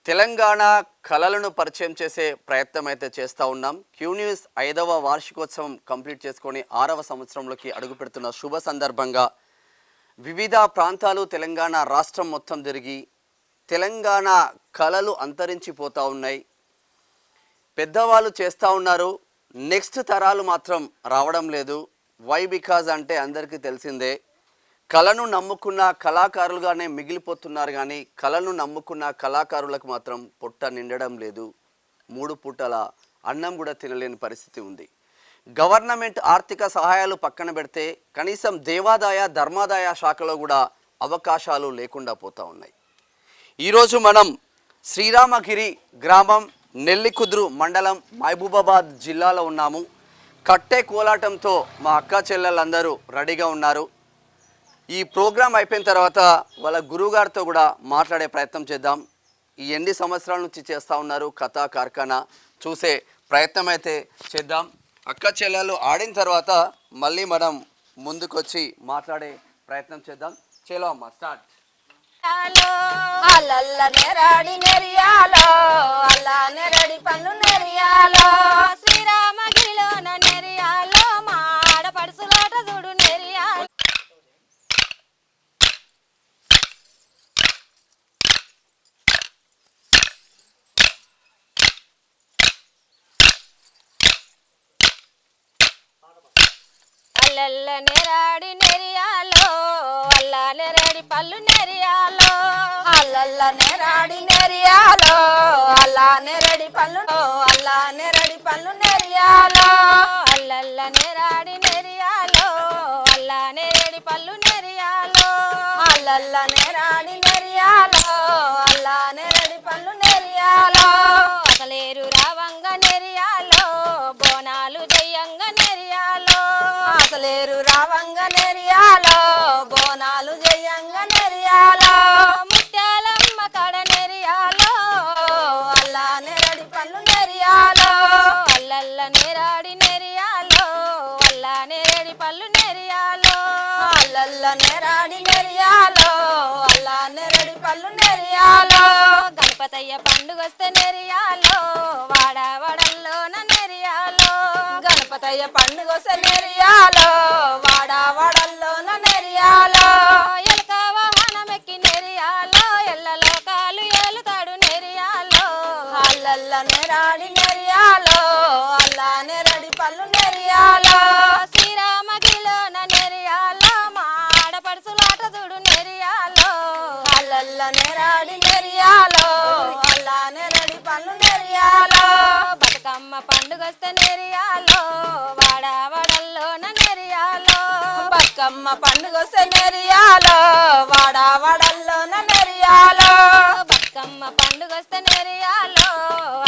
తెలంగాణ కళలను పరిచయం చేసే ప్రయత్నం అయితే చేస్తూ ఉన్నాం. క్యూ న్యూస్ 5వ వార్షికోత్సవం కంప్లీట్ చేసుకొని 6వ సంవత్సరంలోకి అడుగుపెడుతున్న శుభ సందర్భంగా వివిధ ప్రాంతాలు తెలంగాణ రాష్ట్రం మొత్తం తిరిగి తెలంగాణ కళలు అంతరించిపోతూ ఉన్నాయి. పెద్దవాళ్ళు చేస్తూ ఉన్నారు, నెక్స్ట్ తరాలు మాత్రం రావడం లేదు. వై బికాజ్ అంటే అందరికీ తెలిసిందే, కళను నమ్ముకున్న కళాకారులుగానే మిగిలిపోతున్నారు, కానీ కళను నమ్ముకున్న కళాకారులకు మాత్రం పొట్ట నిండడం లేదు. 3 పూటల అన్నం కూడా తినలేని పరిస్థితి ఉంది. గవర్నమెంట్ ఆర్థిక సహాయాలు పక్కన పెడితే కనీసం దేవాదాయ ధర్మాదాయ శాఖలో కూడా అవకాశాలు లేకుండా పోతూ ఉన్నాయి. ఈరోజు మనం శ్రీరామగిరి గ్రామం, నెల్లికుదురు మండలం, మహబూబాబాద్ జిల్లాలో ఉన్నాము. కట్టె కోలాటంతో మా అక్క చెల్లెళ్ళందరూ రెడీగా ఉన్నారు. ఈ ప్రోగ్రాం అయిపోయిన తర్వాత వాళ్ళ గురువుగారితో కూడా మాట్లాడే ప్రయత్నం చేద్దాం. ఈ ఎన్ని సంవత్సరాల నుంచి చేస్తూ ఉన్నారు కథా కార్ఖానా చూసే ప్రయత్నం అయితే చేద్దాం. అక్క చెల్లెలు ఆడిన తర్వాత మళ్ళీ మనం ముందుకొచ్చి మాట్లాడే ప్రయత్నం చేద్దాం. చలో అమ్మ, స్టార్ట్. శ్రీరామగిరిలోన నెరియాలో మా ఆడపడుసులాట చూడు నెరియాలో. అల్లల్ల నెరాడి నెరియాలో, అల్ల నెరడి పళ్ళు నెరియాలో. అల్లల్ల నెరాడి నెరియాలో, అల్ల నెరడి పళ్ళు, అల్ల నెరడి పళ్ళు నెరియాలో. అల్లల్ల నెరాడి నెరియాలో, అల్ల నెరడి పళ్ళు నెరియాలో. అల్లల్ల నెరాడి నెరియాలో, అల్ల నెరడి పళ్ళు నెరియాలో. అసలేరు రావంగ నెరియాలో, బోనాలు జయంగ నెరియాలో. అసలేరు రావంగ నెరియాలో, బోనాలు జయంగ నెరియాలో. ముత్యాలమ్మ కడ నెరియాలో, అల్ల నెరడి పళ్ళు నెరియాలో. అల్లల్ల నెరాడి నెరియాలో, అల్ల నెరడి పళ్ళు నెరియాలో. అల్లల్ల నెరాడి నెరియాలో, అల్ల నెరడి పళ్ళు నెరియాలో. గణపతయ్య పండుగొస్తే నెరియాలో, వాడవడల్లోన నెరియాలో. గణపతయ్య పండుగొస్తే నెరియాలో, వాడవడల్లోన నెరియాలో. ఎలక వాహనమెక్కి నెరియాలో, ఎల్ల లోకాలు ఏలుతాడు నెరియాలో. అల్లల్ల నెరాడి నెరియాలో, అల్ల నెరడి పళ్ళు నెరియాలో. శ్రీరామగిరిలోన నెరియాలో, మా ఆడపడుసులాట చూడు నెరియాలో. అల్లల్ల నెరాడి నెరియాలో, అల్ల నెరడి పళ్ళు నెరియాలో. బతుకమ్మ పండుగొస్తే నెరియాలో, వాడవడల్లోన నెరియాలో. బతుకమ్మ పండుగొస్తే నెరియాలో, వాడవడల్లోన నెరియాలో. బతుకమ్మ పండుగొస్తే నెరియాలో,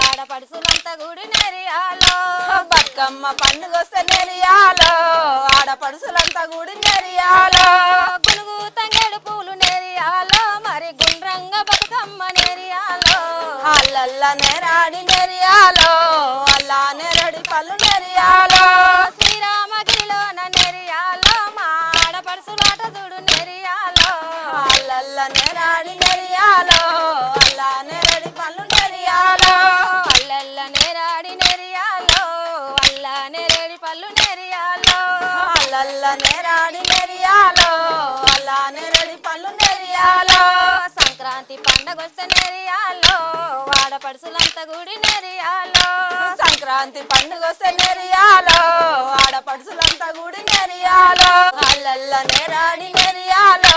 ఆడపడుసులంతా గుడి నెరియాలో. బతుకమ్మ పండుగొస్తే నెరియాలో, ఆడపడుసులంతా గుడి నెరియాలో. గునుగు తంగేడు పూలు నెరియాలో, మరి గుండ్రంగ బతుకమ్మ నెరియాలో. అల్లల్ల నెరాడి నెరియాలో, అల్ల నెరడి పళ్ళు నెరియాలో. శ్రీరామగిరిలోన నెరియాలో, మా ఆడపడుసులాట చూడు నెరియాలో. అల్లల్ల నెరాడి నెరియాలో, అల్ల నెరడి పళ్ళు నెరియాలో. అల్లల్ల నెరాడి నెరియాలో, అల్ల నెరడి పళ్ళు నెరియాలో. అల్లల్ల నెరాడి నెరియాలో, అల్ల నెరడి పళ్ళు నెరియాలో. సంక్రాంతి పండగొస్తే నెరియాలో, వాడపడుసులంతా గుడి నెరియాలో. సంక్రాంతి పండుగొస్తే నెరియాలో, ఆడపడుసులంతా గుడి నెరియాలో. అల్లల్ల నెరాడి నెరియాలో,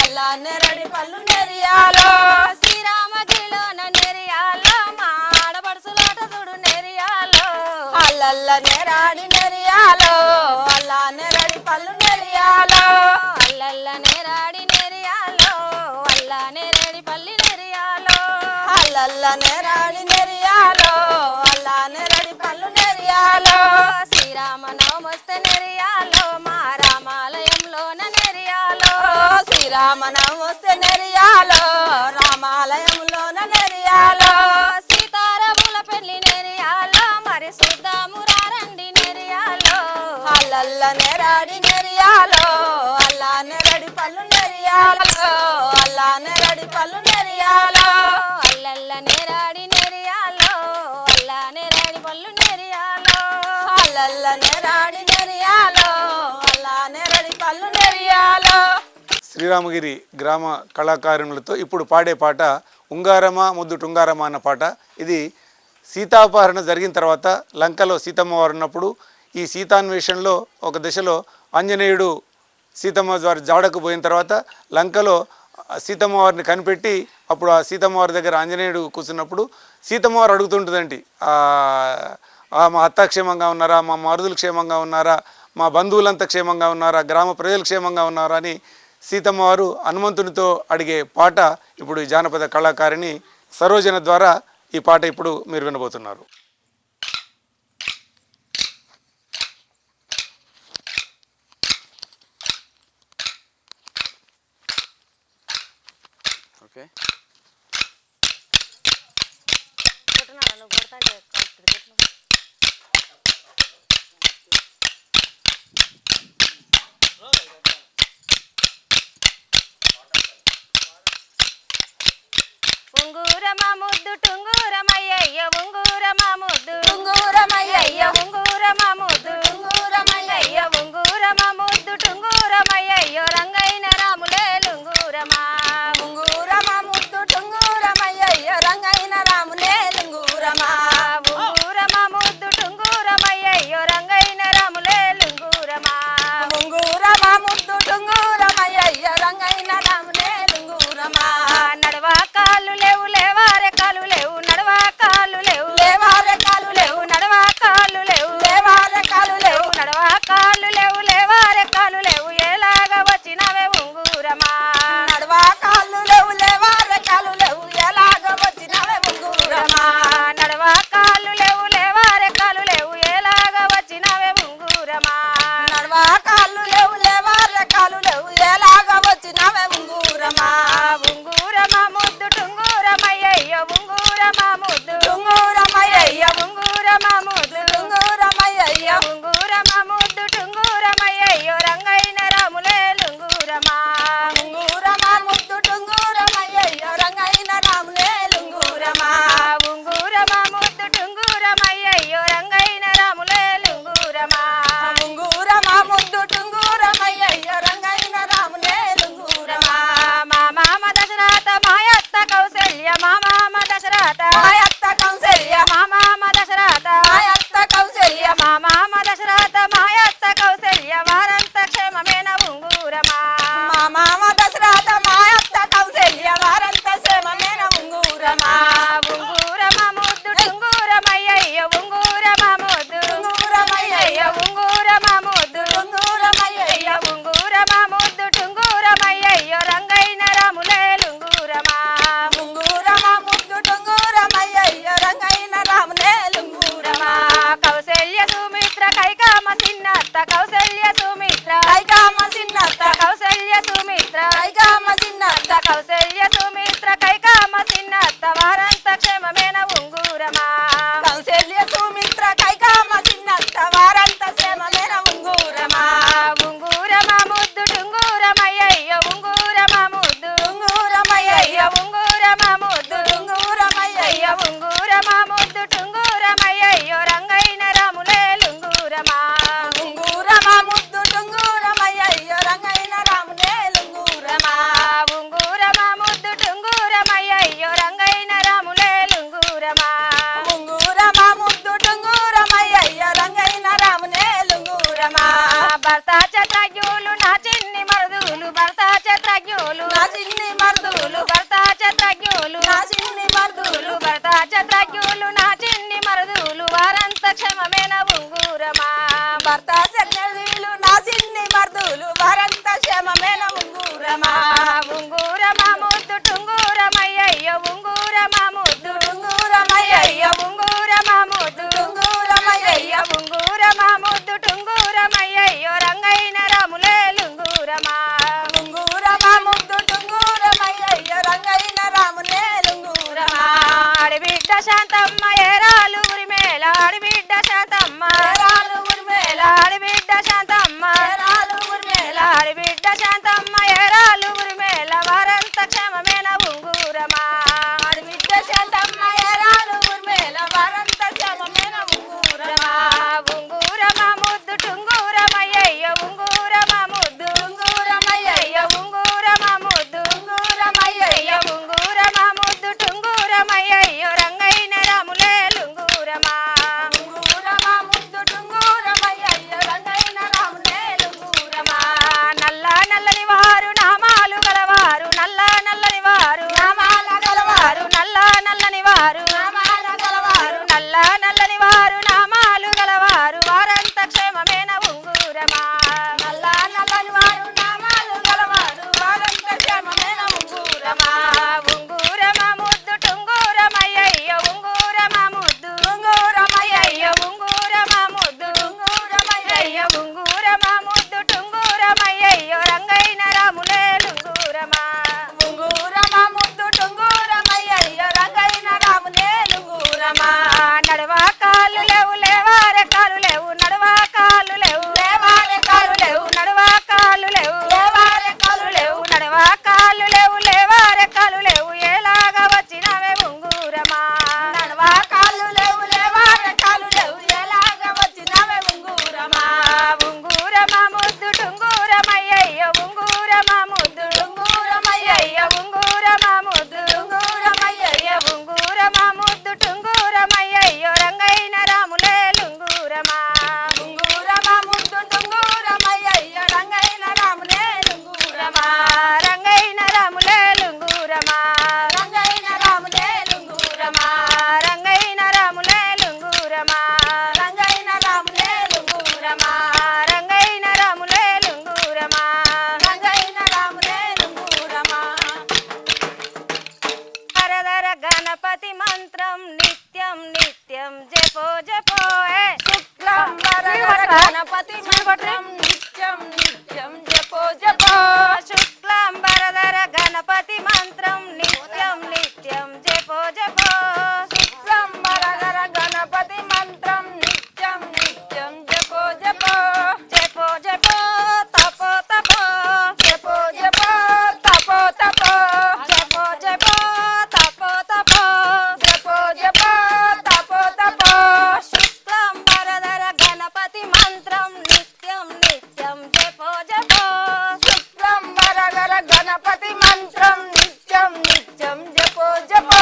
అల్ల నెరడి పళ్ళు నెరియాలో. శ్రీరామగిరిలోన నెరియాలో, మా ఆడపడుసులాట చూడు నెరియాలో. అల్లల్ల నెరాడి నెరియాలో, అల్ల నెరడి పళ్ళు నెరియాలో. అల్లల్ల నెరాడి నెరియాలో, అల్ల నెరడి పల్లి నెరియాలో. అల్లల్ల నెరాడి నెరియాలో, అల్ల నెరడి పళ్ళు నెరియాలో. శ్రీరామనవమొస్తే నెరియాలో, మా రామాలయంలోన నెరియాలో. శ్రీరామనవమొస్తే నెరియాలో, రామాలయంలోన నెరియాలో. సీతారాముల పెళ్లి నెరియాలో, మరి చూద్దాము రండి నెరియాలో. అల్లల్ల నెరాడి నెరియాలో, అల్ల నెరడి పళ్ళు నెరియాలో. అల్ల నెరడి పళ్ళు నెరియాలో. అల్లల్ల అల్లల్ల నెరాడి నెరియాలో అల్లా నెరడి పళ్ళు నెరియాలో. శ్రీరామగిరి గ్రామ కళాకారులతో ఇప్పుడు పాడే పాట ఉంగారమా ముద్దు టుంగారమా అన్న పాట. ఇది సీతాపహరణ జరిగిన తర్వాత లంకలో సీతమ్మ వారు ఉన్నప్పుడు ఈ సీతాన్వేషణలో ఒక దశలో ఆంజనేయుడు సీతమ్మ వారి జాడకు పోయిన తర్వాత లంకలో సీతమ్మ వారిని కనిపెట్టి అప్పుడు ఆ సీతమ్మ వారి దగ్గర ఆంజనేయుడు కూర్చున్నప్పుడు సీతమ్మ వారు అడుగుతుంటుందండి, మా అత్త క్షేమంగా ఉన్నారా, మా మరుదులు క్షేమంగా ఉన్నారా, మా బంధువులంతా క్షేమంగా ఉన్నారా, గ్రామ ప్రజలు క్షేమంగా ఉన్నారా అని సీతమ్మ వారు హనుమంతునితో అడిగే పాట ఇప్పుడు ఈ జానపద కళాకారిణి సరోజన ద్వారా ఈ పాట ఇప్పుడు మీరు వినబోతున్నారు. ఓకే, ఉంగూరమా ముద్దు టుంగూరమయ్యయ్య ఉంగూరమా ముద్దు టుంగూరమయ్యయ్య ఉంగూరమా ముద్దు టుంగూరమయ్యయ్య ఉంగూరమా ముద్దు టుంగూరమయ్యయ్యో రంగైన రాములే లుంగూరమా ఉంగూరమా ముద్దు టుంగూరమయ్యయ్య రంగైన రాములే లుంగూరమా ఉంగూరమా ముద్దు టుంగూరమయ్యయ్యో రంగైన రాములే లుంగూరమా ఉంగూరమా ముద్దు టుంగూరమయ్యయ్య రంగైన రాములే లుంగూరమా నడవా కాళ్ళు లేవు లేవారే కాళ్ళు లేవు నడవా కాళ్ళు లేవు లేవారే కాళ్ళు లేవు నడవా కాళ్ళు లేవు లేవారే కాళ్ళు లేవు నడవా కాళ్ళు లేవు లేవారే కాళ్ళు లేవు ఎలాగా వచ్చినవే ఉంగూరమా నడవా కాళ్ళు లేవు లేవారే కాళ్ళు లేవు ఎలాగా వచ్చినవే ఉంగూరమా నడవా కాళ్ళు లేవు లేవారే కాళ్ళు లేవు ఎలాగా వచ్చినవే ఉంగూరమా నడవా కాళ్ళు లేవు లేవారే కాళ్ళు లేవు ఎలాగా వచ్చినవే ఉంగూరమా ఉంగూరమా ముద్దు టుంగూరమయ్యయ్య ఉంగూరమా ముద్దు టుంగూరమయ్యయ్య ఉంగూరమా ముద్దు టుంగూరమయ్యయ్య ఉంగూరమా ముద్దు టుంగూరమయ్యయ్యో రంగైన రాములే లుంగూరమా ఉంగూరమా ముద్దు టుంగూరమయ్యయ్య రంగైన రాములే లుంగూరమా ఉంగూరమా ముద్దు టుంగూరమయ్యయ్యో రంగైన రాములే లుంగూరమా ఉంగూరమా ముద్దు టుంగూరమయ్యయ్య రంగైన రాములే లుంగూరమా మా మామ దశరథ మాయత్త కౌసల్య మా మామ దశరథ మాయత్త కౌసల్య మా మామ దశరథ మాయత్త కౌసల్య మా మామ దశరథ మాయత్త కౌసల్య వారంత క్షేమమేన ఉంగూరమా మా మామ దశరథ మాయత్త కౌసల్య వారంత క్షేమమేన ఉంగూరమా ఉంగూరమా ముద్దు టుంగూరమయ్యయ్య ఉంగూరమా ముద్దు టుంగూరమయ్యయ్య ఉంగూరమా ముద్దు టుంగూరమయ్యయ్య ఉంగూరమా ముద్దు టుంగూరమయ్యయ్యో రంగైన రాములే లుంగూరమా ఉంగూరమా ముద్దు టుంగూరమయ్యయ్య రంగైన రాములే లుంగూరమా కౌసల్య సుమిత్ర కైకామ సిన్నత్త కౌసల్య సుమిత్ర కైకామ సిన్నత్త కౌసల్య సుమిత్ర కైకామ సిన్నత్త కౌసల్య సుమిత్ర కైకామ సిన్నత్త వారంత క్షేమమేన ఉంగూరమా కౌసల్య సుమిత్ర కైకామ సిన్నత్త వారంత క్షేమమేన ఉంగూరమా ఉంగూరమా ముద్దు టుంగూరమయ్యయ్య ఉంగూరమా ముద్దు టుంగూరమయ్యయ్య ఉంగూరమా ముద్దు టుంగూరమయ్యయ్య ఉంగూరమా ముద్దు టుంగూరమయ్యయ్యో రంగైన రాములే లుంగూరమా ఉంగూరమా ముద్దు టుంగూరమయ్యయ్య రంగైన రాములే లుంగూరమా ఉంగూరమా ముద్దు టుంగూరమయ్యయ్యో రంగైన రాములే లుంగూరమా ఉంగూరమా ముద్దు టుంగూరమయ్యయ్య రంగైన రాములే లుంగూరమా భర్త చత్రజ్ఞులు నా చిన్ని మరుదులు భర్త చత్రజ్ఞులు నా చిన్ని మరుదులు భర్త చత్రజ్ఞులు నా చిన్ని మరుదులు భర్త చత్రజ్ఞులు నా చిన్ని మరుదులు వారంత క్షేమమేన ఉంగూరమా భర్త చత్రజ్ఞులు నా చిన్ని మరుదులు వారంత క్షేమమేన ఉంగూరమా ఉంగూరమా ముద్దు టుంగూరమయ్యయ్య ఉంగూరమా ముద్దు టుంగూరమయ్యయ్య ఉంగూరమా ముద్దు టుంగూరమయ్యయ్య ఉంగూరమా ముద్దు టుంగూరమయ్యయ్యో రంగైన రాములే లుంగూరమా ఉంగూరమా ముద్దు టుంగూరమయ్యయ్య రంగైన రాములే లుంగూరమా ఆడిబిడ్డ శాంతమ్మ ఏరాలు ఉరిమేల ఆడిబిడ్డ శాంతమ్మ ఏరాలు ఉరిమేల ఆడిబిడ్డ శాంతమ్మ ఏరాలు ఉరిమేల ఆడిబిడ్డ శాంతమ్మ ఏరాలు ఉరిమేల వారంత క్షేమమేన ఉంగూరమా ఆడిబిడ్డ శాంతమ్మ ఏరాలు ఉరిమేల వారంత క్షేమమేన ఉంగూరమా ఉంగూరమా గణపతి మంత్రం నిత్యం నిత్యం జపో జపో శుక్లాంబరధర గణపతి మంత్రం నిత్యం నిత్యం జపో జపో శుక్లాంబరధర గణపతి మంత్రం నిత్యం నిత్యం జపో జపో శుక్లాంబరధర గణపతి మంత్రం నిత్యం నిత్యం జపో జపో జపో జపో తపో తపో జపో జపో తపో తపో జపో జపో తపో తపో జపో జపో తపో తపో శుక్లాంబరధర గణపతి మంత్రం నిత్యం నిత్యం జపో జపో శుక్లాంబరధర గణపతి మంత్రం నిత్యం నిత్యం జపో జపో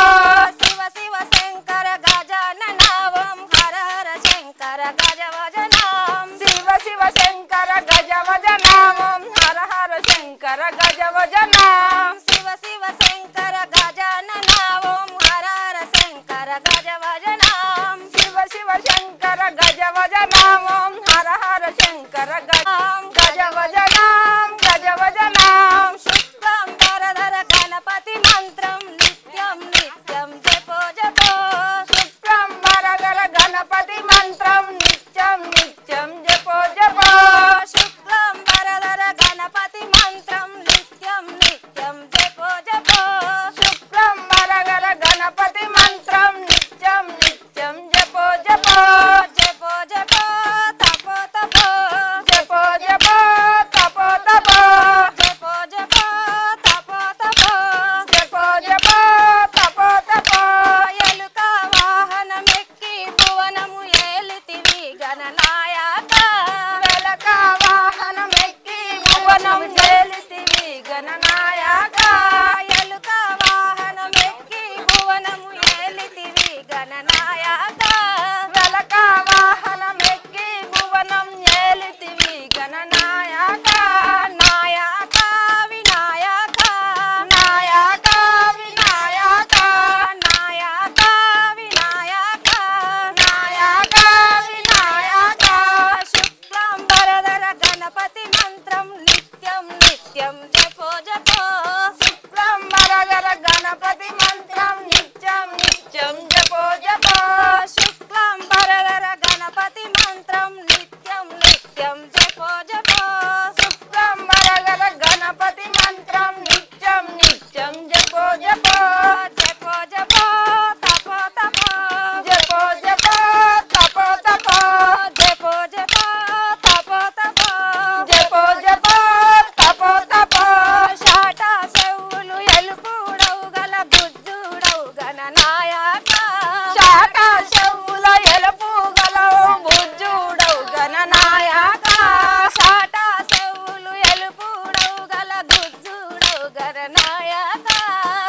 శివ శివ శంకర గజాననావం హర హర శంకర గజవజనాం శివ శివ శంకర గజవజనామం హర హర శంకర గజవజనాం శివ శివ శంకర గజాననావం హర హర శంకర గజవజనాం శివ శివ శంకర గజవజనామం హర హర శంకర గజవజనాం గజవజనాం శుక్లాంబరధర గణపతి మంత్రం నిత్యం నిత్యం జపో జపో శుక్లాంబరధర గణపతి మంత్రం నిత్యం నిత్యం జపో జపో శుక్లాంబరధర గణపతి మంత్రం నిత్యం నిత్యం జపో జపో శుక్లాంబరధర గణపతి మంత్రం నిత్యం నిత్యం జపో జపో జపో జపో తపో తపో జపో జపో తపో తపో జపో జపో తపో తపో జపో జపో తపో తపో ఎలుక వాహనమెక్కి భువనము ఏలితివి గణనాయక వెలక వాహనమెక్కి భువనము ఏలితివి గణనాయక ఎలుక వాహనమెక్కి భువనము ఏలితివి గణనాయక వెలక వాహనమెక్కి భువనం ఏలితివి గణనాయక నాయక వినాయక నాయక వినాయక నాయక వినాయక నాయక వినాయక శుక్లాంబరధర గణపతి మంత్రం నిత్యం నిత్యం జపో జపో శుక్లాంబరధర గణపతి మంత్రం నిత్యం నిత్యం జపో జపో శుక్లాంబరధర గణపతి మంత్రం నిత్యం నిత్యం జపో జపో శుక్లాంబరధర గణపతి మంత్రం నిత్యం నిత్యం జపో జపో జపో జపో తపో తపో జపో జపో తపో తపో జపో జపో తపో తపో జపో జపో తపో తపో షాట చెవులు ఎలుపుడవు గల బుద్ధుడవు గణనాయక షాట చెవుల ఎలుపు గలవు బుద్ధుడవు గణనాయక షాట చెవులు ఎలుపుడవు గల బుద్ధుడవు గణనాయక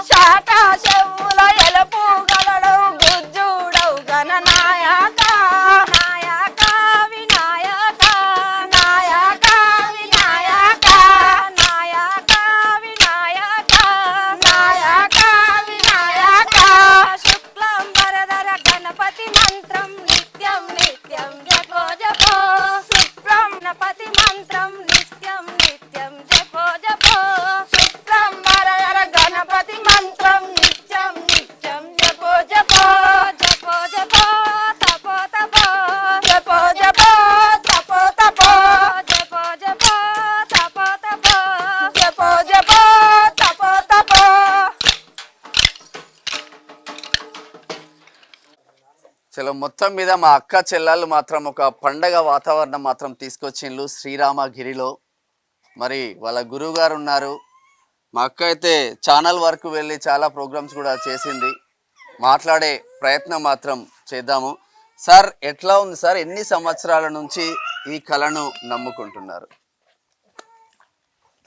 షాట చెవుల ఎలుపు గలడు బుద్ధుడవు గణనాయక నాయక వినాయక నాయక వినాయక నాయక వినాయక నాయక వినాయక శుక్లాంబరధర గణపతి మంత్రం నిత్యం నిత్యం జపో జపో శుక్లాం గణపతి మంత్రం నిత్యం నిత్యం జపో జపో శుక్లాంబరధర గణపతి మంత్రం నిత్యం నిత్యం జపో జపో జపో జపో తపో తపో జపో జపో తపో తపో జపో జపో తపో తపో జపో జపో తపో తపో చలో మొత్తం మీద మా అక్క చెల్లెళ్ళు మాత్రం ఒక పండగ వాతావరణం మాత్రం తీసుకొచ్చిండ్రు శ్రీరామగిరిలో. మరి వాళ్ళ గురువు గారు ఉన్నారు. మా అక్క అయితే ఛానల్ వరకు వెళ్ళి చాలా ప్రోగ్రామ్స్ కూడా చేసింది. మాట్లాడే ప్రయత్నం మాత్రం చేద్దాము. సార్ ఎట్లా ఉంది సార్? ఎన్ని సంవత్సరాల నుంచి ఈ కళను నమ్ముకుంటున్నారు?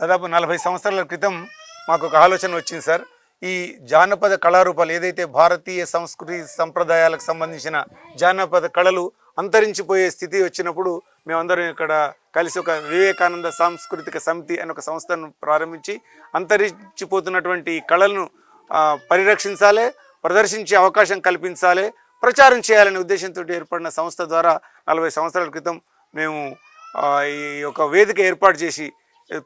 దాదాపు 40 సంవత్సరాల క్రితం మాకు ఒక ఆలోచన వచ్చింది సార్. ఈ జానపద కళారూపాలు ఏదైతే భారతీయ సంస్కృతి సంప్రదాయాలకు సంబంధించిన జానపద కళలు అంతరించిపోయే స్థితి వచ్చినప్పుడు మేమందరం ఇక్కడ కలిసి ఒక వివేకానంద సాంస్కృతిక సమితి అని ఒక సంస్థను ప్రారంభించి అంతరించిపోతున్నటువంటి కళలను పరిరక్షించాలి, ప్రదర్శించే అవకాశం కల్పించాలి, ప్రచారం చేయాలనే ఉద్దేశంతో ఏర్పడిన సంస్థ ద్వారా 40 సంవత్సరాల క్రితం మేము ఈ యొక్క వేదిక ఏర్పాటు చేసి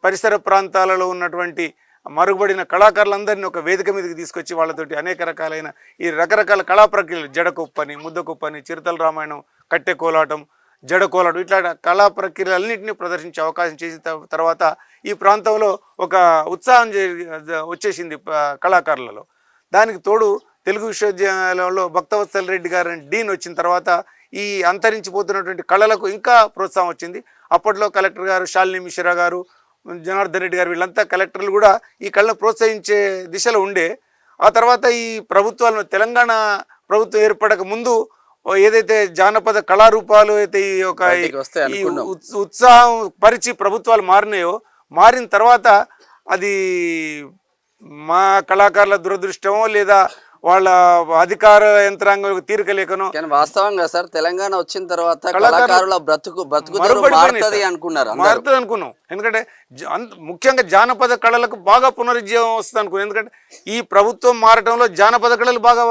పరిసర ప్రాంతాలలో ఉన్నటువంటి మరుగుపడిన కళాకారులందరినీ ఒక వేదిక మీదకి తీసుకొచ్చి వాళ్ళతోటి అనేక రకాలైన ఈ రకరకాల కళా ప్రక్రియలు జడకొప్పని, ముద్దకొప్పని, చిరుతల రామాయణం, కట్టె కోలాటం, జడ కోలాటం ఇట్లా కళా ప్రక్రియలన్నింటినీ ప్రదర్శించే అవకాశం చేసిన తర్వాత ఈ ప్రాంతంలో ఒక ఉత్సాహం వచ్చేసింది కళాకారులలో. దానికి తోడు తెలుగు విశ్వవిద్యాలయంలో భక్తవత్సల రెడ్డి గారి డీన్ వచ్చిన తర్వాత ఈ అంతరించిపోతున్నటువంటి కళలకు ఇంకా ప్రోత్సాహం వచ్చింది. అప్పట్లో కలెక్టర్ గారు శాలిని మిశ్రా గారు, జనార్దన్ రెడ్డి గారు వీళ్ళంతా కలెక్టర్లు కూడా ఈ కళను ప్రోత్సహించే దిశలో ఉండే. ఆ తర్వాత ఈ ప్రభుత్వాలను తెలంగాణ ప్రభుత్వం ఏర్పడక ముందు ఏదైతే జానపద కళారూపాలు అయితే ఈ యొక్క ఈ ఉత్సాహం పరిచి ప్రభుత్వాలు మారినాయో, మారిన తర్వాత అది మా కళాకారుల దురదృష్టమో లేదా వాళ్ళ అధికార యంత్రాంగం తీరిక లేకనో, కానీ వాస్తవంగా సార్ తెలంగాణ వచ్చిన తర్వాత కళాకారుల బ్రతుకుతారు మారుతుంది అనుకున్నాం. ఎందుకంటే ముఖ్యంగా జానపద కళలకు బాగా పునరుజ్జీవం వస్తుంది అనుకున్నాం. ఎందుకంటే ఈ ప్రభుత్వం మారటంలో జానపద కళలు బాగా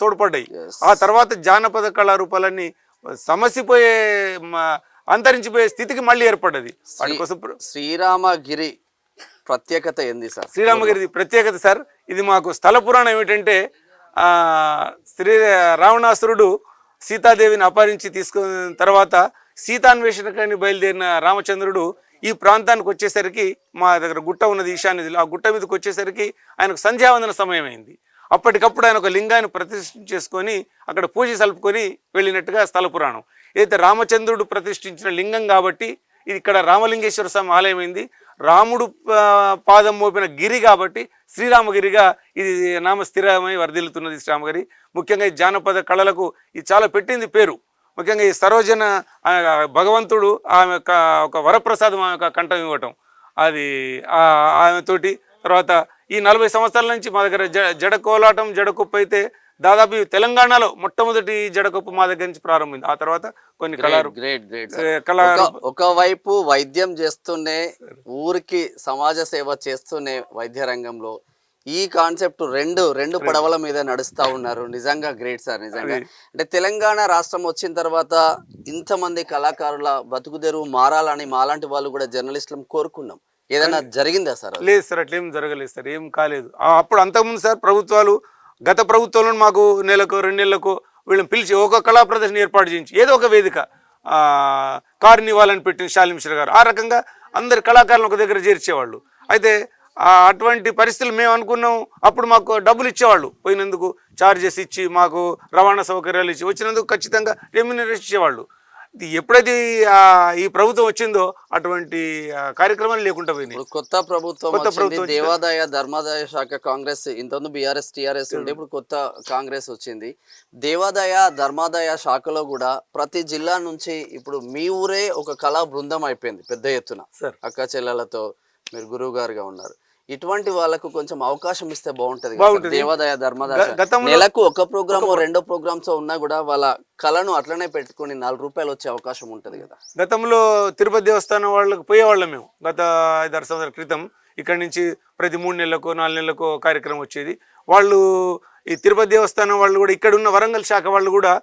తోడ్పడ్డాయి. ఆ తర్వాత జానపద కళారూపాలన్నీ సమసిపోయే అంతరించిపోయే స్థితికి మళ్ళీ ఏర్పడ్డది. వాటి కోసం శ్రీరామగిరి ప్రత్యేకత ఏంది సార్? శ్రీరామగిరి ప్రత్యేకత సార్, ఇది మాకు స్థల పురాణం ఏమిటంటే, రావణాసురుడు సీతాదేవిని అపహరించి తీసుకున్న తర్వాత సీతాన్వేషణకని బయలుదేరిన రామచంద్రుడు ఈ ప్రాంతానికి వచ్చేసరికి మా దగ్గర గుట్ట ఉన్నది ఈశాన్యదిలో, ఆ గుట్ట మీదకి వచ్చేసరికి ఆయనకు సంధ్యావందన సమయం అయింది. అప్పటికప్పుడు ఆయన ఒక లింగాన్ని ప్రతిష్ఠ చేసుకొని అక్కడ పూజ సలుపుకొని వెళ్ళినట్టుగా స్థల పురాణం. అయితే రామచంద్రుడు ప్రతిష్ఠించిన లింగం కాబట్టి ఇది ఇక్కడ రామలింగేశ్వర స్వామి ఆలయం అయింది. రాముడు పాదం మోపిన గిరి కాబట్టి శ్రీరామగిరిగా ఇది నామ స్థిరమై వర్ధిల్లుతున్నది శ్రీరామగిరి. ముఖ్యంగా ఈ జానపద కళలకు ఇది చాలా పెట్టింది పేరు. ముఖ్యంగా ఈ సరోజన భగవంతుడు ఆమె ఒక వరప్రసాదం ఆమె కంఠం ఇవ్వటం, అది ఆమెతోటి. తర్వాత ఈ 40 సంవత్సరాల నుంచి మా దగ్గర జడ కోలాటం, జడకొప్పు అయితే దాదాపు తెలంగాణలో మొట్టమొదటి జడకొప్పు మా దగ్గర నుంచి ప్రారంభమైంది. ఆ తర్వాత కొన్ని ఒకవైపు వైద్యం చేస్తూనే ఊరికి సమాజ సేవ చేస్తూనే వైద్య రంగంలో ఈ కాన్సెప్ట్ రెండు పడవల మీద నడుస్తూ ఉన్నారు. నిజంగా గ్రేట్ సార్. నిజంగా అంటే తెలంగాణ రాష్ట్రం వచ్చిన తర్వాత ఇంతమంది కళాకారుల బతుకుదెరువు మారాలని మాలాంటి వాళ్ళు కూడా జర్నలిస్టులు కోరుకున్నాం. ఏదైనా జరిగిందా సార్? లేదు సార్, అట్లేం జరగలేదు సార్, ఏం కాలేదు. అప్పుడు అంతకుముందు సార్ ప్రభుత్వాలు, గత ప్రభుత్వంలో మాకు నెలకు 2 నెలలకు వీళ్ళని పిలిచి ఒక కళా ప్రదర్శన ఏర్పాటు చేయించి ఏదో ఒక వేదిక కార్నివాలని పెట్టిన శాలిని మిశ్రా గారు, ఆ రకంగా అందరి కళాకారులను ఒక దగ్గర చేర్చేవాళ్ళు. అయితే అటువంటి పరిస్థితులు మేము అనుకున్నాం. అప్పుడు మాకు డబ్బులు ఇచ్చేవాళ్ళు, పోయినందుకు ఛార్జెస్ ఇచ్చి మాకు రవాణా సౌకర్యాలు ఇచ్చి వచ్చినందుకు ఖచ్చితంగా రెమ్యూనరేషన్ ఇచ్చేవాళ్ళు. ఎప్పుడైతే ఈ ప్రభుత్వం వచ్చిందో అటువంటి కార్యక్రమాలు లేకుండా పోయినాయి. కొత్త ప్రభుత్వం దేవాదాయ ధర్మాదాయ శాఖ కాంగ్రెస్, ఇంతకుముందు బీఆర్ఎస్ టీఆర్ఎస్ ఉంటే ఇప్పుడు కొత్త కాంగ్రెస్ వచ్చింది. దేవాదాయ ధర్మాదాయ శాఖలో కూడా ప్రతి జిల్లా నుంచి ఇప్పుడు మీ ఊరే ఒక కళా బృందం అయిపోయింది పెద్ద ఎత్తున. అక్క చెల్లెలతో మీరు గురువు గారుగా ఉన్నారు. ఇటువంటి వాళ్ళకు కొంచెం అవకాశం ఇస్తే బాగుంటది. దేవాదాయ ధర్మాదాయ నెలకు ఒక ప్రోగ్రామ్ 2 ప్రోగ్రామ్స్ ఉన్నా కూడా వాళ్ళ కళను అట్లనే పెట్టుకుని 4 రూపాయలు వచ్చే అవకాశం ఉంటది కదా. గతంలో తిరుపతి దేవస్థానం వాళ్ళకి పోయేవాళ్ళం మేము. గత 5-6 సంవత్సరాల క్రితం ఇక్కడి నుంచి ప్రతి 3 నెలలకు 4 నెలలకు కార్యక్రమం వచ్చేది. వాళ్ళు ఈ తిరుపతి దేవస్థానం వాళ్ళు కూడా ఇక్కడ ఉన్న వరంగల్ శాఖ వాళ్ళు కూడా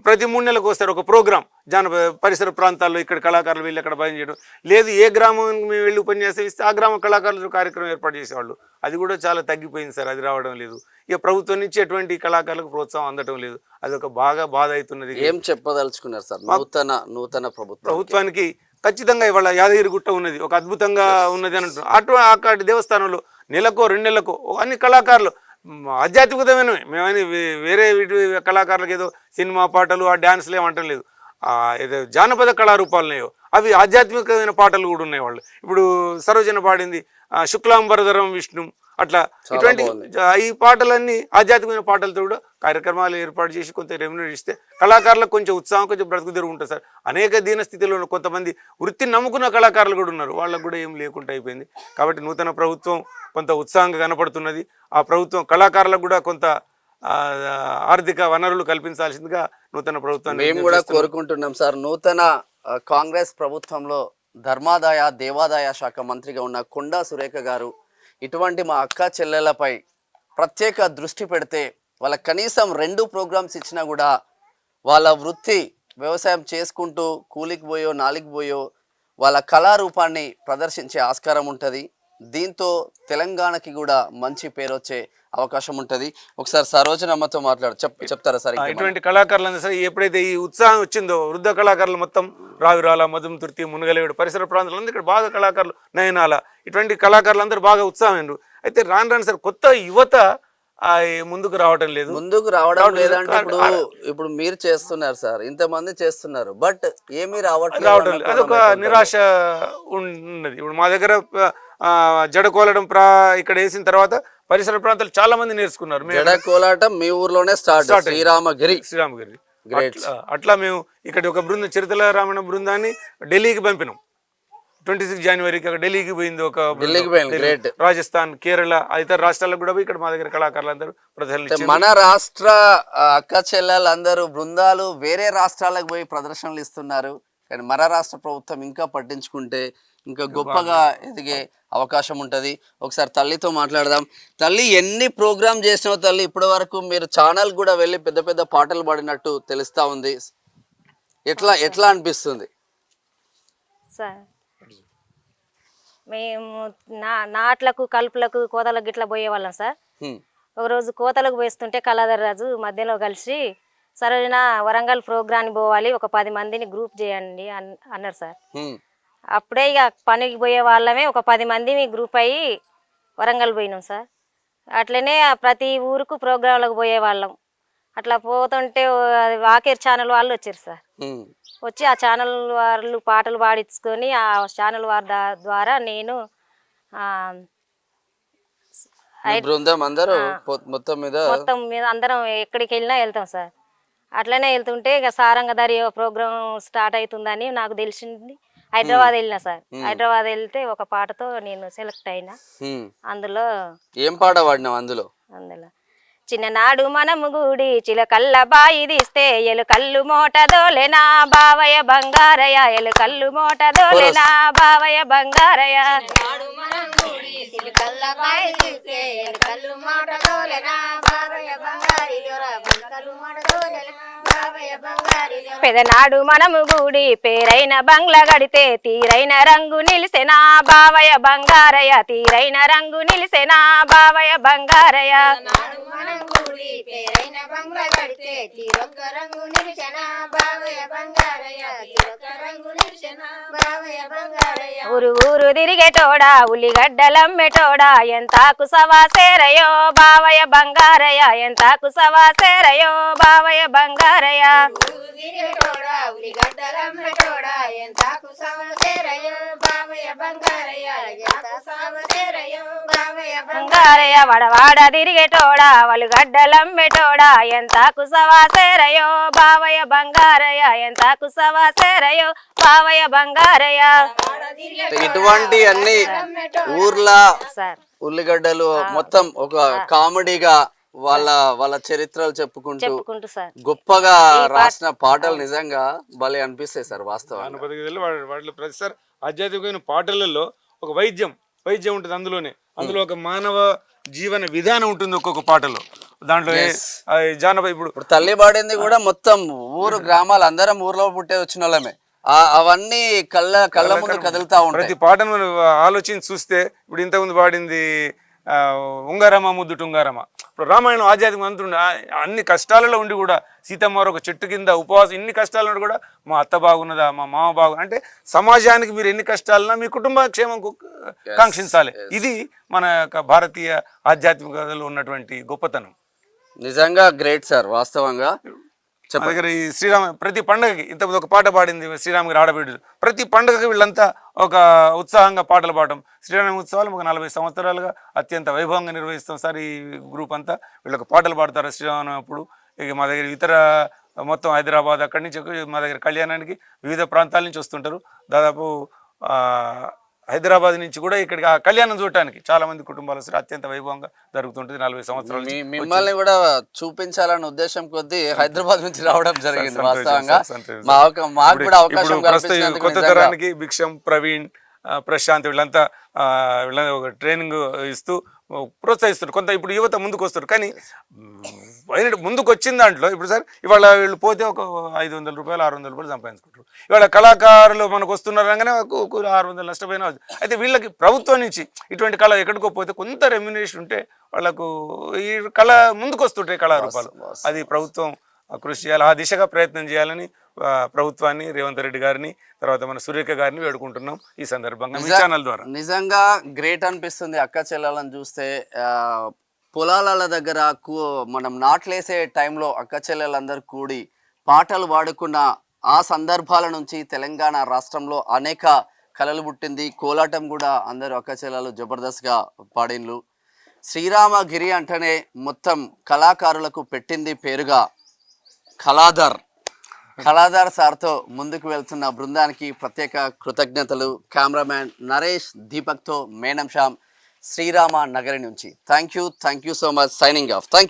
ప్రతి 3 నెలలకు వస్తారు ఒక ప్రోగ్రాం. జానపద పరిసర ప్రాంతాల్లో ఇక్కడ కళాకారులు వెళ్ళి అక్కడ భజన చేయడం, లేదు ఏ గ్రామానికి మేము వెళ్ళి ఉపన్యాసం ఇస్తే ఆ గ్రామ కళాకారులు కార్యక్రమం ఏర్పాటు చేసేవాళ్ళు. అది కూడా చాలా తగ్గిపోయింది సార్, అది రావడం లేదు. ఇక ప్రభుత్వం నుంచి ఎటువంటి కళాకారులకు ప్రోత్సాహం అందటం లేదు. అది ఒక బాగా బాధ అవుతున్నది. ఏం చెప్పదలుచుకున్నారు సార్ నూతన ప్రభుత్వానికి? ఖచ్చితంగా ఇవాళ యాదగిరిగుట్ట ఉన్నది, ఒక అద్భుతంగా ఉన్నది అని అంటున్నాం. అటు దేవస్థానంలో నెలకో 2 నెలలకు అన్ని కళాకారులు ఆధ్యాత్మికతమైన, మేమని వేరే వీటి కళాకారులకు ఏదో సినిమా పాటలు ఆ డ్యాన్స్లు ఏమంటం లేదు. ఏదో జానపద కళారూపాలున్నాయో అవి ఆధ్యాత్మికమైన పాటలు కూడా ఉన్నాయి. వాళ్ళు ఇప్పుడు సరోజన పాడింది శుక్లాంబరధరం విష్ణు, అట్లా ఇటువంటి ఈ పాటలన్నీ ఆధ్యాత్మికమైన పాటలతో కూడా కార్యక్రమాలు ఏర్పాటు చేసి కొంత రెమ్యూనరేషన్ ఇస్తే కళాకారులకు కొంచెం ఉత్సాహం, కొంచెం బ్రతుకుదెరువు ఉంటుంది సార్. అనేక దీన స్థితిలో కొంతమంది వృత్తిని నమ్ముకున్న కళాకారులు కూడా ఉన్నారు, వాళ్ళకు కూడా ఏం లేకుండా అయిపోయింది. కాబట్టి నూతన ప్రభుత్వం కొంత ఉత్సాహంగా కనపడుతున్నది. ఆ ప్రభుత్వం కళాకారులకు కూడా కొంత ఆర్థిక వనరులు కల్పించాల్సిందిగా నూతన ప్రభుత్వాన్ని మేము కూడా కోరుకుంటున్నాం సార్. నూతన కాంగ్రెస్ ప్రభుత్వంలో ధర్మాదాయ దేవాదాయ శాఖ మంత్రిగా ఉన్న కొండా సురేఖ గారు ఇటువంటి మా అక్క చెల్లెలపై ప్రత్యేక దృష్టి పెడితే వాళ్ళ కనీసం 2 ప్రోగ్రామ్స్ ఇచ్చినా కూడా వాళ్ళ వృత్తి వ్యవసాయం చేసుకుంటూ కూలికి పోయో నాలికి పోయో వాళ్ళ కళారూపాన్ని ప్రదర్శించే ఆస్కారం ఉంటుంది. దీంతో తెలంగాణకి కూడా మంచి పేరు వచ్చే అవకాశం ఉంటుంది. ఒకసారి సరోజనమ్మతో చెప్తారా సార్? ఇటువంటి కళాకారులు సార్ ఎప్పుడైతే ఈ ఉత్సాహం వచ్చిందో వృద్ధ కళాకారులు మొత్తం రావిరాల, మధుమతుర్తి, మునగలేడు పరిసర ప్రాంతాలందరూ ఇక్కడ బాగా కళాకారులు, నయనాల ఇటువంటి కళాకారులు అందరూ బాగా ఉత్సాహం. అయితే రాను రాను సార్ కొత్త యువత ముందుకు రావడం లేదు. ముందుకు రావడం లేదంటే ఇప్పుడు మీరు చేస్తున్నారు సార్, ఇంతమంది చేస్తున్నారు, బట్ ఏమీ రావడం అదొక నిరాశ ఉన్నది. ఇప్పుడు మా దగ్గర జడకోలడం ఇక్కడ వేసిన తర్వాత పరిసర ప్రాంతాలు చాలా మంది నేర్చుకున్నారు. జడకోలాటం మీ ఊర్లోనే స్టార్ట్, శ్రీరామగిరి. అట్లా మేము ఇక్కడ ఒక బృందం, చరిత్రల రామణ బృందాన్ని ఢిల్లీకి పంపినాం. 26 జనవరికి అక్కడ ఢిల్లీకి పోయింది ఒక రాజస్థాన్, కేరళ, ఇతర రాష్ట్రాలకు కూడా ఇక్కడ మా దగ్గర కళాకారులు అందరూ ప్రదర్శనలు. మన రాష్ట్ర అక్క చెల్లెలందరూ బృందాలు వేరే రాష్ట్రాలకు పోయి ప్రదర్శనలు ఇస్తున్నారు. కానీ మన రాష్ట్ర ప్రభుత్వం ఇంకా పట్టించుకుంటే ఇంకా గొప్పగా ఎదిగే అవకాశం ఉంటుంది. ఒకసారి తల్లితో మాట్లాడదాం. తల్లి, ఎన్ని ప్రోగ్రామ్ చేసినావు తల్లి ఇప్పటి వరకు? మీరు ఛానల్ కూడా వెళ్ళి పెద్ద పెద్ద పాటలు పాడినట్టు తెలుస్తా ఉంది. ఎట్లా అనిపిస్తుంది సార్? మేము నాట్లకు, కలుపులకు, కోతలకు గిట్లా పోయేవాళ్ళం సార్. ఒకరోజు కోతలకు పోయిస్తుంటే కళాధర్ రాజు మధ్యలో కలిసి, సరోజన వరంగల్ ప్రోగ్రామ్ పోవాలి, ఒక 10 మందిని గ్రూప్ చేయండి అన్నారు సార్. అప్పుడే ఇక పనికి పోయే వాళ్ళమే ఒక 10 మంది గ్రూప్ అయ్యి వరంగల్ పోయినాం సార్. అట్లనే ప్రతి ఊరుకు ప్రోగ్రాంలకు పోయేవాళ్ళం. అట్లా పోతుంటే వాకేర్ ఛానల్ వాళ్ళు వచ్చారు సార్. వచ్చి ఆ ఛానల్ వాళ్ళు పాటలు పాడించుకొని ఆ ఛానల్ వారి ద్వారా నేను మొత్తం మీద అందరం ఎక్కడికి వెళ్ళినా వెళ్తాం సార్. అట్లనే వెళ్తుంటే ఇక సారంగధారి ప్రోగ్రాం స్టార్ట్ అవుతుందని నాకు తెలిసింది. హైదరాబాద్ వెళ్ళినా సార్. హైదరాబాద్ వెళ్తే ఒక పాటతో నేను సెలెక్ట్ అయినా. అందులో ఏం పాట పాడినావు? అందులో చిన్ననాడు మనము గుడి చిలకల్ల బాయి తీస్తే ఎలుకల్లు మోటదోలెనా బావయ్య బంగారయ్య, ఎలుకల్లు మోటదోలెనా బావయ్య బంగారయ్య. పెదనాడు మనము గుడి పేరైన బంగ్లా గడితే తీరైన రంగు నిలిసెనా బావయ్య బంగారయ్య, తీరైన రంగు నిలిసెనా బావయ్య బంగారయ్య. ఊరు ఊరు తిరిగేటోడా ఉల్లిగడ్డలమ్మేటోడా ఎంతాకు సవాసేరయో బావయ్య బంగారయ్య, ఎంతాకు సవాసేరయో బావయ్య బంగారయ్య. బంగారయ్య వడవాడ తిరిగేటోడా వలుగడ్డలమ్మేటోడా ఎంతాకు సవాసేరయో బావయ్య బంగారయ్య, ఎంతాకు సవాసేరయో బావయ్య బంగారయ్య. ఇటువంటి అన్ని ఊర్ల ఉల్లిగడ్డలు మొత్తం ఒక కామెడీగా వాళ్ళ చరిత్రలు చెప్పుకుంటూ గొప్పగా రాసిన పాటలు నిజంగా భలే అనిపిస్తాయి సార్. వాస్తవం ప్రతిసారి ఆధ్యాత్మికమైన పాటలలో ఒక వైద్యం ఉంటుంది. అందులో ఒక మానవ జీవన విధానం ఉంటుంది ఒక్కొక్క పాటలో. దాంట్లో జానపద ఇప్పుడు తల్లి పాడింది కూడా మొత్తం ఊరు గ్రామాలు అందరం ఊర్లో పుట్టే వచ్చిన వాళ్ళమే. అవన్నీ కళ్ళ ముందు కదులుతా ఉంటాయి. ప్రతి పాటను ఆలోచించి చూస్తే ఇప్పుడు ఇంతకుముందు పాడింది ఉంగారమ్మ ముద్దుట ఉంగారమ్మ. ఇప్పుడు రామాయణం ఆధ్యాత్మికం అంతుండే అన్ని కష్టాలలో ఉండి కూడా సీతమ్మ ఒక చెట్టు కింద ఉపవాసం, ఇన్ని కష్టాలు ఉండి కూడా మా అత్త బాగున్నదా, మా మామ అంటే సమాజానికి మీరు ఎన్ని కష్టాలన్నా మీ కుటుంబ క్షేమం కాంక్షించాలి. ఇది మన భారతీయ ఆధ్యాత్మికతలో ఉన్నటువంటి గొప్పతనం. నిజంగా గ్రేట్ సార్. వాస్తవంగా దగ్గర ఈ ప్రతి పండుగకి ఇంతకుముందు ఒక పాట పాడింది శ్రీరామ్ గారి ఆడబిడ్డలు. ప్రతి పండుగకి వీళ్ళంతా ఒక ఉత్సాహంగా పాటలు పాడటం. శ్రీరామ ఉత్సవాలు ఒక 40 సంవత్సరాలుగా అత్యంత వైభవంగా నిర్వహిస్తాం సార్. ఈ గ్రూప్ అంతా వీళ్ళకి పాటలు పాడతారు శ్రీరామ అప్పుడు. ఇక మా దగ్గర ఇతర మొత్తం హైదరాబాద్ అక్కడి నుంచి మా దగ్గర కళ్యాణానికి వివిధ ప్రాంతాల నుంచి వస్తుంటారు. దాదాపు హైదరాబాద్ నుంచి కూడా ఇక్కడికి ఆ కళ్యాణం చూడటానికి చాలా మంది కుటుంబాలు వస్తారు. అత్యంత వైభవంగా జరుగుతుంటుంది. 40 సంవత్సరాలు మిమ్మల్ని కూడా చూపించాలన్న ఉద్దేశం కొద్దీ హైదరాబాద్ నుంచి రావడం జరిగింది. వాస్తవంగా మాకు కూడా అవకాశం కొత్త తరానికి భిక్షం, ప్రవీణ్, ప్రశాంత్ వీళ్ళంతా ఒక ట్రైనింగ్ ఇస్తూ ప్రోత్సహిస్తారు, కొంత ఇప్పుడు యువత ముందుకు వస్తారు. కానీ ముందుకు వచ్చిన దాంట్లో ఇప్పుడు సార్ ఇవాళ వీళ్ళు పోతే ఒక 500 రూపాయలు 600 రూపాయలు సంపాదించుకుంటారు. ఇవాళ కళాకారులు మనకు వస్తున్నారు అనగానే 600 నష్టపోయినా. అయితే వీళ్ళకి ప్రభుత్వం నుంచి ఇటువంటి కళ ఎక్కడికో పోతే కొంత రెమ్యునరేషన్ ఉంటే వాళ్ళకు ఈ కళ ముందుకు వస్తుంటాయి కళారూపాలు. అది ప్రభుత్వం కృషి చేయాలి, ఆ దిశగా ప్రయత్నం చేయాలని ప్రభుత్వాన్ని, రేవంత్ రెడ్డి గారిని, తర్వాత మన సురేఖ గారిని వేడుకుంటున్నాం ఈ సందర్భంగా మీ ఛానల్ ద్వారా. నిజంగా గ్రేట్ అనిపిస్తుంది అక్క చెల్లెలను చూస్తే. పొలాల దగ్గర మనం నాట్లేసే టైంలో అక్క చెల్లెలందరూ కూడి పాటలు పాడుకున్న ఆ సందర్భాల నుంచి తెలంగాణ రాష్ట్రంలో అనేక కళలు పుట్టింది. కోలాటం కూడా అందరూ అక్క చెల్లెలు జబర్దస్త్గా పాడిన్లు. శ్రీరామగిరి అంటేనే మొత్తం కళాకారులకు పెట్టింది పేరుగా కళాధార్ సార్తో ముందుకు వెళ్తున్న బృందానికి ప్రత్యేక కృతజ్ఞతలు. కెమెరామ్యాన్ నరేష్, దీపక్తో మేనం శ్యామ్, శ్రీరామ నగరి నుంచి. Thank you so much. Signing off. Thank you.